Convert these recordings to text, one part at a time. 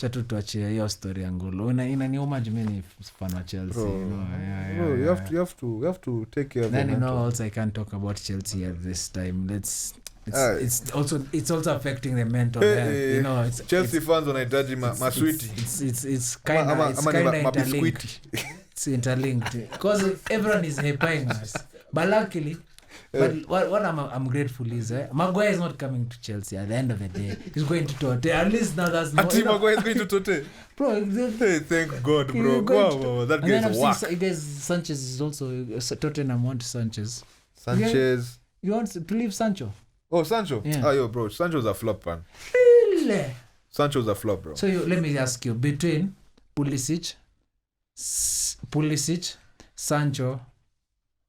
chatu tuachie hiyo story yangu inaniuma jumeni fan wa Chelsea bro, you have to take care of then you know also I can't talk about Chelsea at this time. It's also affecting the mental health, you know. Chelsea fans wanahitaji maswiti. It's kind of it's interlinked because everyone is hyping us, but luckily but what I'm grateful is Maguire is not coming to Chelsea at the end of the day. He's going to Tote. At least now that's no. Maguire is going to Tote. Bro, hey, thank God, bro. Wow, that guy is whack. Sanchez is also Tottenham want Sanchez. You want to leave Sancho? Oh, Sancho. Yeah. Oh, yo, bro. Sancho's a flop, man. Really? Sancho's a flop, bro. So let me ask you, between Pulisic, Sancho,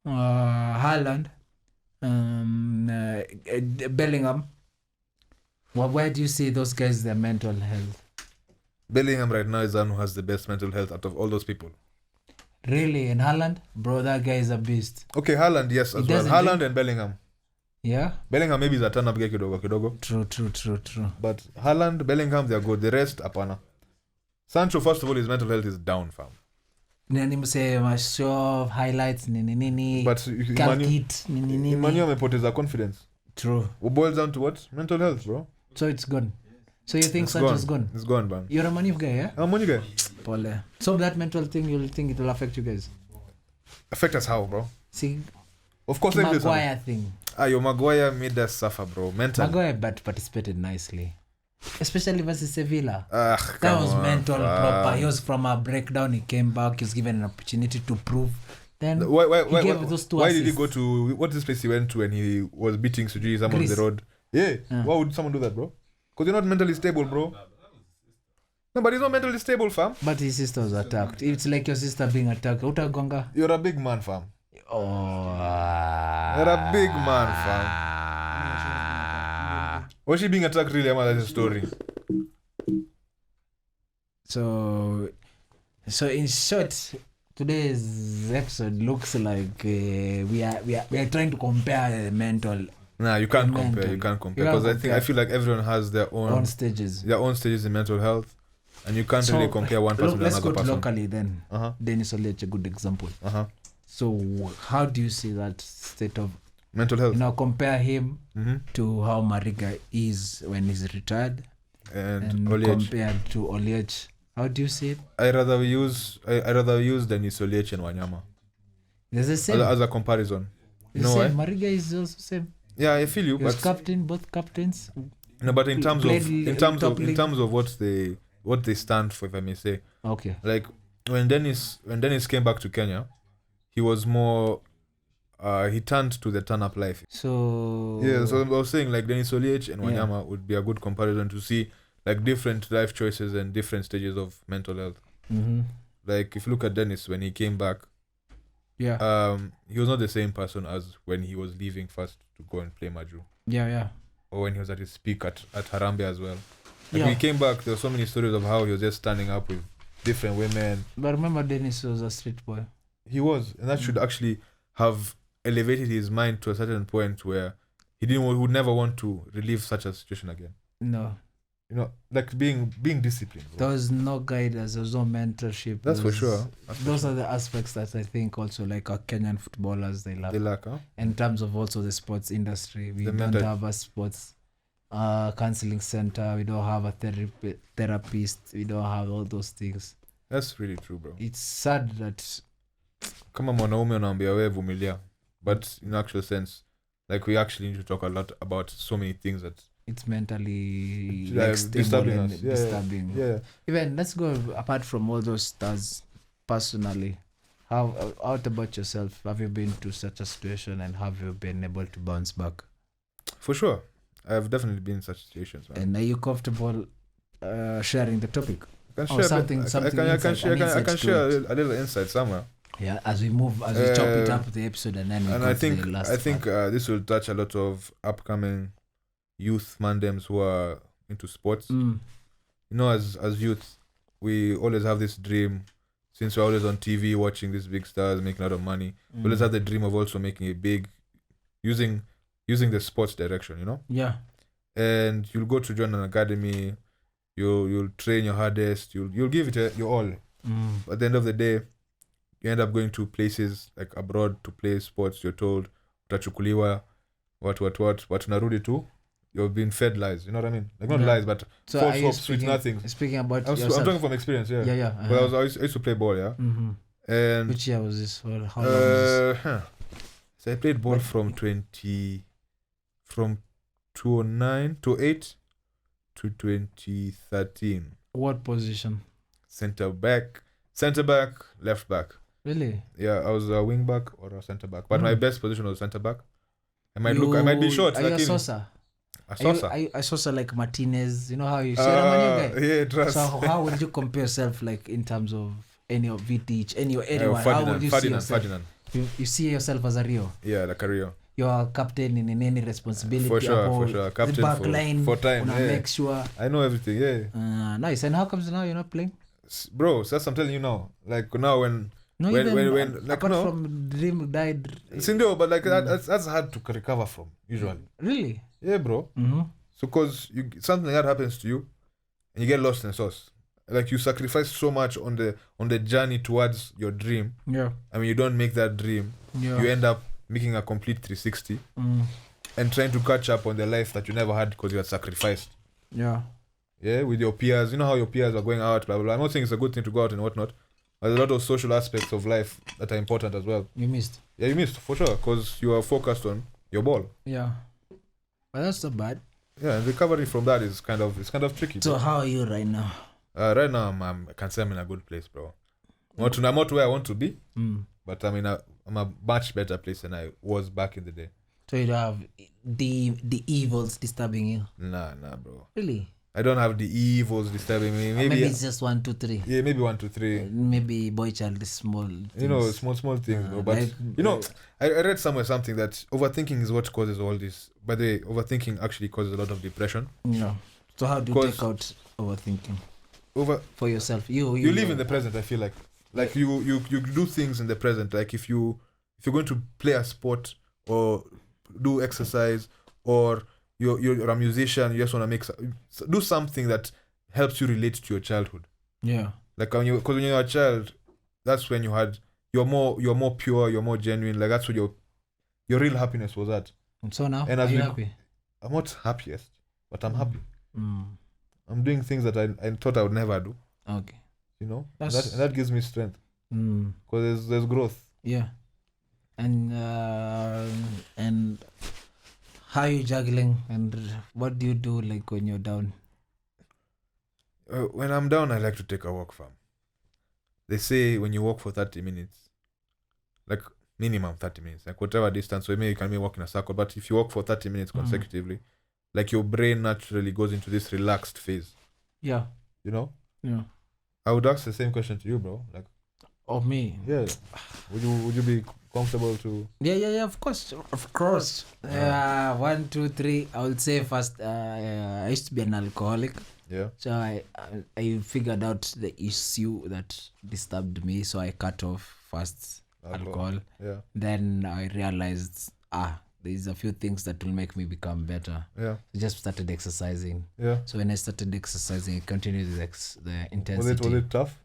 Haaland, Bellingham, where do you see those guys, their mental health? Bellingham right now is the one who has the best mental health out of all those people. Really? And Haaland? Bro, that guy is a beast. Okay, Haaland, yes, as well. Haaland and Bellingham. Yeah? Bellingham maybe is a turn-up guy kidogo. True. But Haaland, Bellingham, they're good. The rest, apana. Sancho, first of all, his mental health is down, fam. Nani mse show highlights nini but Emmanuel amepoteza confidence. True. What boils down to what? Mental health, bro. So it's gone. So you think Sancho's gone? It's gone, man. You're a Manu guy, yeah? I'm a Manu guy. Pole. So that mental thing, you'll think it will affect you guys? Affect us how, bro? See, of course, Maguire thing. Your Maguire made us suffer, bro. Mental. Maguire participated nicely. Especially versus Sevilla. That was mental proper. He was from a breakdown. He came back. He was given an opportunity to prove. Then he gave those two why assists. Did he go to what's this place he went to when he was beating Suji on the road? Yeah. Why would someone do that, bro? Because you're not mentally stable, bro. No, but he's not mentally stable, fam. But his sister was attacked. It's like your sister being attacked. Utagonga. You're a big man, fam. Oh. You're a big man, fam. Was she being attacked really? That's a story. So in short, today's episode looks like we are trying to compare the mental. Nah, you can't compare. You can't compare because I feel like everyone has their own stages. Their own stages in mental health, and you can't really compare one person to another person. Let's go locally then. Dennis Oliech, a good example. So how do you see that state of mental health? Now compare him to how Mariga is when he's retired, and compared to Oliech. How do you see it? I rather use Dennis Oliech and Wanyama. There's the same as a comparison. You know why? Mariga is also same. Yeah, I feel you. He was both captains. No, but in terms of what they stand for, if I may say. Okay. Like when Dennis came back to Kenya, he was more. He turned to the turn-up life. So I was saying like Dennis Oliech and Wanyama would be a good comparison to see like different life choices and different stages of mental health. Like if you look at Dennis when he came back, he was not the same person as when he was leaving first to go and play Maju. Or when he was at his peak at Harambee as well. Like when he came back, there were so many stories of how he was just standing up with different women. But remember, Dennis was a street boy. He was, and that should actually have elevated his mind to a certain point where he would never want to relive such a situation again. No. You know, like being disciplined. There was no guidance, there was no mentorship. That's for sure. Those are the aspects that I think also like our Kenyan footballers, they lack. In terms of also the sports industry, we don't have a sports counseling center, we don't have a therapist, we don't have all those things. That's really true, bro. It's sad that kama mwanaume unaambia wewe vumilia, but in actual sense, like we actually need to talk a lot about so many things that it's mentally disturbing us. Disturbing. Yeah. Even let's go apart from all those stars. Personally, how about yourself? Have you been to such a situation and have you been able to bounce back? For sure, I've definitely been in such situations. Man. And are you comfortable sharing the topic? I can share a little insight somewhere. Yeah, as we chop it up the episode and then I think this will touch a lot of upcoming youth mandems who are into sports. You know, as youth, we always have this dream, since we're always on TV watching these big stars making a lot of money. We always have the dream of also making it big, using the sports direction, you know? Yeah. And you'll go to join an academy, You'll train your hardest. You'll give it your all. But at the end of the day, you end up going to places like abroad to play sports. You're told utachukuliwa, what, but unarudi tu. You've been fed lies. You know what I mean? Like not lies, but so false hopes, sweet nothing. Speaking about I'm yourself. talking from experience. Yeah. Yeah. Well, I used to play ball. Yeah. And which year was this? Well, how long was this? So I played ball from 2009 to 8 to 2013. What position? Center back, left back. Really? Yeah, I was a wing back or a center back, but my best position was center back. I might be short. Are you a Sosa? A Sosa? Are you a Sosa like Martinez? You know how you say I'm a new guy? Yeah, trust. So how would you compare yourself like in terms of any of VTH, anyone? How would you see yourself? Ferdinand. You see yourself as a Rio? Yeah, like a Rio. You're captain in any responsibility. For sure. Captain the back line, for time. Yeah. Make sure. I know everything, yeah. Nice. And how comes now you're not playing? Bro, so that's what I'm telling you now. Like now when like apart from dream died. Sindio, but like that's hard to recover from usually. Really? Yeah, bro. So cause something like that happens to you and you get lost in the sauce. Like you sacrifice so much on the journey towards your dream. Yeah. I mean you don't make that dream. Yeah. You end up making a complete 360 and trying to catch up on the life that you never had because you had sacrificed. Yeah. Yeah, with your peers. You know how your peers are going out, blah, blah, blah. I'm not saying it's a good thing to go out and whatnot. But there's a lot of social aspects of life that are important as well. You missed. Yeah, you missed, for sure, because you are focused on your ball. Yeah. But that's not bad. Yeah, and recovery from that is kind of tricky. So how are you right now? Right now, I can say I'm in a good place, bro. I'm not where I want to be, but I'm a much better place than I was back in the day. So you don't have the evils disturbing you? Nah, bro. Really? I don't have the evils disturbing me. Maybe it's just 1, 2, 3. Yeah, maybe 1, 2, 3. Maybe boy child is small things. You know, small things, bro. But I read somewhere something that overthinking is what causes all this. By the way, overthinking actually causes a lot of depression. Yeah. So how do you take out overthinking? For yourself. You live in the present, I feel like. Like you do things in the present. Like if you're going to play a sport or do exercise or you're a musician, you just want to do something that helps you relate to your childhood. Yeah. Like because when you're a child, that's when you're more pure, you're more genuine. Like that's what your real happiness was at. And so now, and are you happy? I'm not happiest, but I'm happy. I'm doing things that I thought I would never do. Okay. You know, and that gives me strength. Because there's growth. Yeah. And how are you juggling and what do you do like when you're down? When I'm down, I like to take a walk, fam. They say when you walk for 30 minutes, like minimum 30 minutes, like whatever distance, so maybe you can walk in a circle, but if you walk for 30 minutes consecutively, like your brain naturally goes into this relaxed phase. Yeah. You know? Yeah. I would ask the same question to you, bro. Like, of me? Yeah. Would you be comfortable to? Yeah. Of course. 1, 2, 3. I would say first. I used to be an alcoholic. Yeah. So I figured out the issue that disturbed me. So I cut off first alcohol. Yeah. Then I realized there's a few things that will make me become better. Yeah. So just started exercising. Yeah. So when I started exercising, I continued the intensity. Was it tough?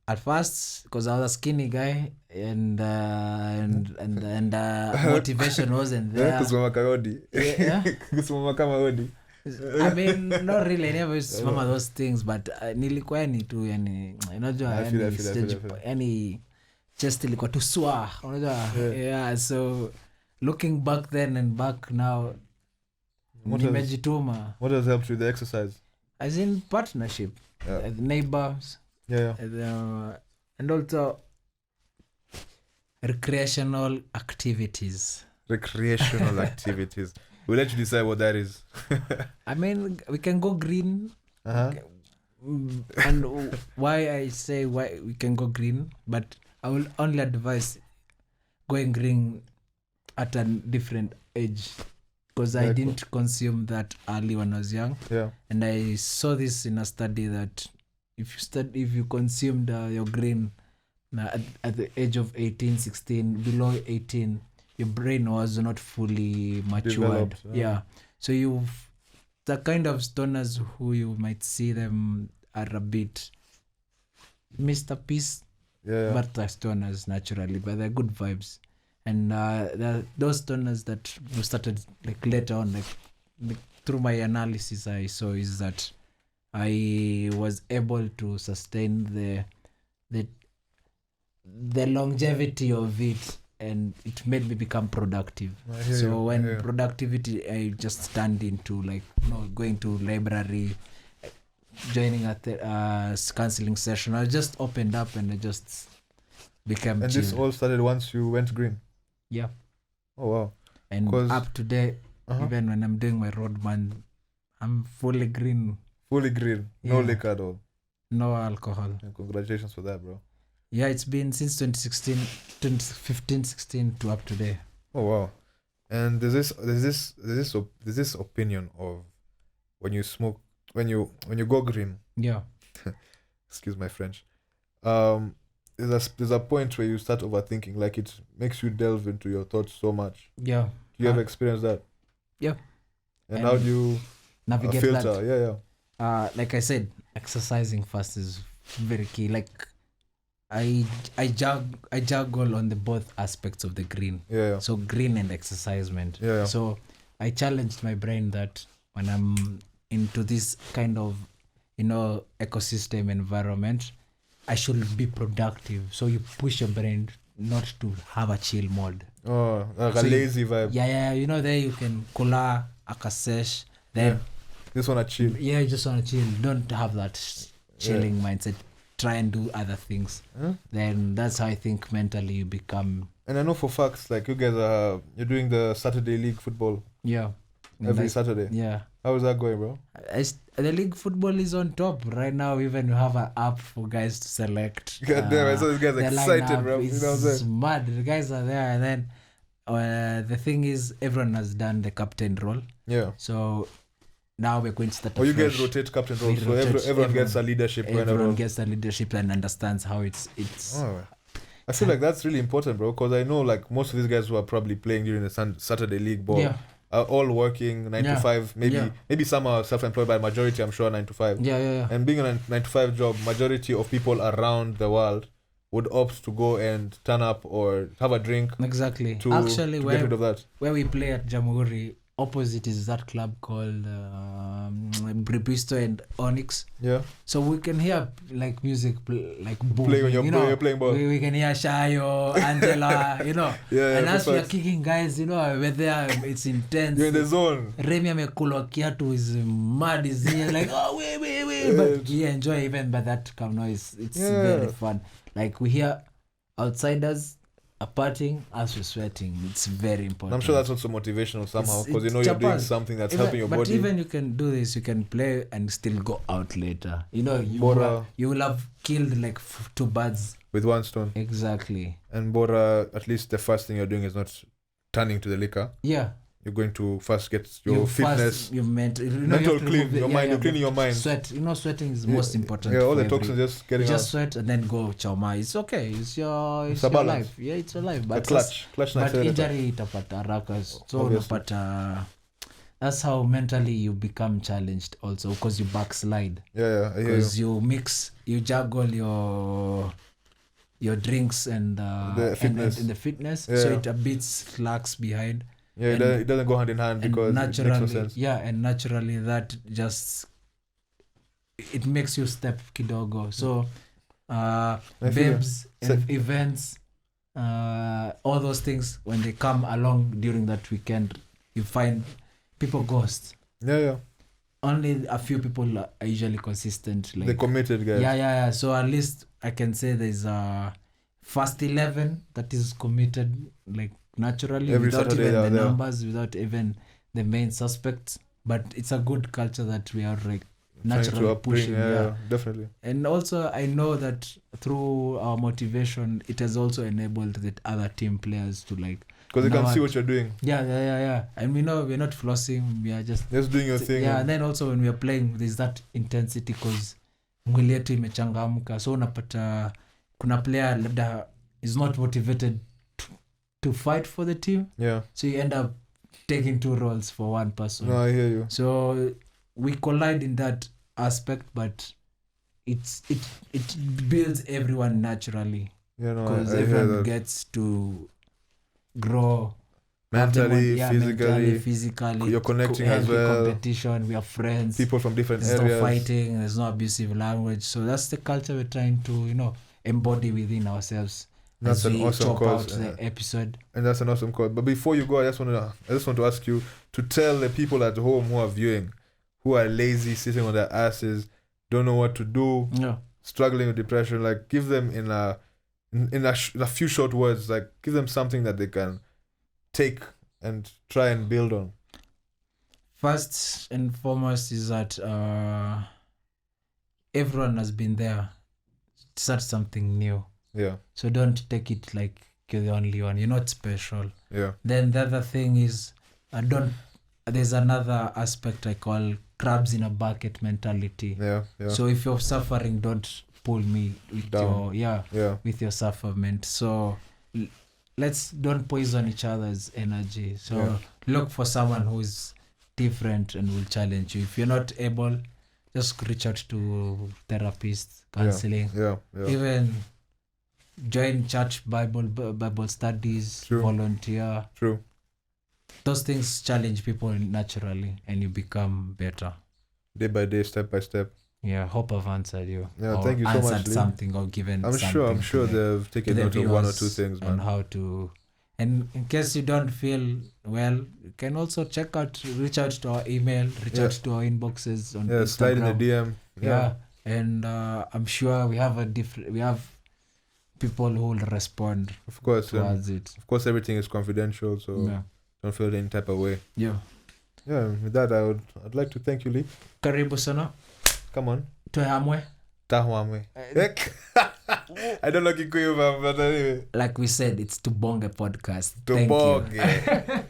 At first, because I was a skinny guy and motivation wasn't there. Kusimama karodi. Yeah. Kusimama kama hodi. I mean, not really. I never used to remember those things, but nilikuwa yani tu yani unajua yani chest ilikuwa tu swa unajua. Yeah, so looking back then and back now, nimejituma. What has helped with the exercise? As in partnership, neighbors. Yeah. And also recreational activities. We'll let you decide what that is. I mean, we can go green. And why I say why we can go green, but I will only advise going green at a different age, because I didn't consume that early when I was young. Yeah. And I saw this in a study that if you consumed your green at the age of 18, 16, below 18, your brain was not fully matured. Developed, yeah. So the kind of stoners who you might see them are a bit Mr. Peace, but they're stoners naturally, but they're good vibes. And those stoners that we started like later on, like through my analysis, I saw is that I was able to sustain the longevity of it, and it made me become productive. So when productivity, I just turned into like going to library, joining at the counseling session. I just opened up and I just became and chill. This all started once you went green? Yeah. Oh wow. And up to date, even when I'm doing my road man, I'm fully green. Fully green. No liquor at all. No alcohol. And congratulations for that, bro. Yeah, it's been since 2015, 16 to up to date. Oh wow. And there's this opinion of when you smoke, when you go green. Yeah. Excuse my French. There's a point where you start overthinking, like it makes you delve into your thoughts so much. Yeah. You ever experienced that? Yeah. And how do you navigate filter? that? Yeah. Like I said, exercising first is very key. Like I juggle on the both aspects of the green. Yeah. So green and exercisement. Yeah. So I challenged my brain that when I'm into this kind of ecosystem environment, I should be productive. So you push your brain not to have a chill mode. Oh, like so a lazy vibe. Yeah. There you can kula, akasesh, then just wanna chill. Yeah, you just wanna chill. Don't have that chilling mindset. Try and do other things. Then that's how I think mentally you become. And I know for facts, like you guys you're doing the Saturday league football. Yeah. Every Saturday. Yeah. How is that going, bro? The league football is on top right now. Even we have an app for guys to select. God damn, I saw these guys excited, bro. You know what I'm saying? It's mad. The guys are there, and then the thing is, everyone has done the captain role. Yeah. So now we're going to start. You guys rotate captain roles, so everyone gets a leadership. Everyone gets a leadership and understands how it's. Oh. I feel like that's really important, bro, because I know like most of these guys who are probably playing during the Saturday league ball. Yeah. Are all working 9 to 5. Maybe some are self-employed, but majority I'm sure 9 to 5. Yeah. And being a 9 to 5 job, majority of people around the world would opt to go and turn up or have a drink. Exactly. To get rid of that. Where we play at Jamhuri, opposite is that club called Bribisto and Onyx. Yeah. So we can hear like music like boom. Play when you're playing ball. We can hear Shayo, Angela, and as we are kicking guys, we're there, it's intense. You're in the zone. Remy Amekulwa Kiatu is mad, is here like, oh, wait. But we enjoy even by that calm noise. It's very fun. Like we hear outsiders are partying as we're sweating. It's very important. I'm sure that's also motivational somehow because you're doing something that's helping your body. But even you can do this, you can play and still go out later. You will have killed like 2 birds with 1 stone. Exactly. And Bora, at least the first thing you're doing is not turning to the liquor. Yeah. You're going to first get your fitness, your mental clean, your mind. You're cleaning your mind. Sweat. Sweating is most important. Yeah, all the toxins just getting out. Just sweat and then go choma. It's okay. It's your life. Yeah, it's your life. But clutch but injury itapata haraka. So unapata. That's how mentally you become challenged also because you backslide. Yeah. Because you juggle your drinks and the fitness. And the fitness. So it a bit slacks behind. Yeah, it doesn't go hand in hand because it makes no sense. Yeah, and naturally that just it makes you step kidogo. So babes, events, all those things when they come along during that weekend, you find people ghost. Yeah. Only a few people are usually consistent. Like, the committed guys. Yeah. So at least I can say there's a first 11 that is committed, like naturally, every without Saturday even the numbers, without even the main suspects. But it's a good culture that we are like naturally pushing. Yeah, definitely. And also I know that through our motivation, it has also enabled the other team players to like, because they can see what you're doing. Yeah. And we know we're not flossing, we are just doing your thing. Yeah, and then also when we are playing, there's that intensity because mwili yetu imechangamka. So unapata kuna player labda is not motivated to fight for the team. Yeah. So you end up taking 2 roles for one person. No, I hear you. So we collide in that aspect, but it builds everyone naturally. Because everyone gets to grow mentally, physically. You're connecting as well. Competition. We are friends. People from different areas. There's no fighting. There's no abusive language. So that's the culture we're trying to, embody within ourselves. That's an awesome cause. The episode. And that's an awesome cause. But before you go, I just want to ask you to tell the people at home who are viewing, who are lazy, sitting on their asses, don't know what to do, struggling with depression. Like, give them in a few short words. Like, give them something that they can take and try and build on. First and foremost is that everyone has been there. Start something new. Yeah. So don't take it like you're the only one. You're not special. Yeah. Then the other thing is, there's another aspect I call crabs in a bucket mentality. Yeah. So if you're suffering, don't pull me with down. With your sufferment. So don't poison each other's energy. So look for someone who is different and will challenge you. If you're not able, just reach out to therapists, counseling. Yeah. Even join church Bible studies, volunteer. True. Those things challenge people naturally and you become better. Day by day, step by step. Yeah, hope I've answered you. Yeah, thank you so much. Answered something or given I'm sure they've taken note of one or two things, man. On how to, and in case you don't feel well, you can also reach out to our email, reach out to our inboxes on Instagram. Slide in the DM. Yeah. And I'm sure we have people who will respond. Of course, towards it. Of course, everything is confidential, so don't feel any type of way. Yeah. Yeah. With that, I'd like to thank you, Lee. Karibu sana. Come on. Tuhamwe. Tahwamwe. I don't know Kikuyu, but anyway. Like we said, it's Tubonge podcast. Tubonge. Thank you.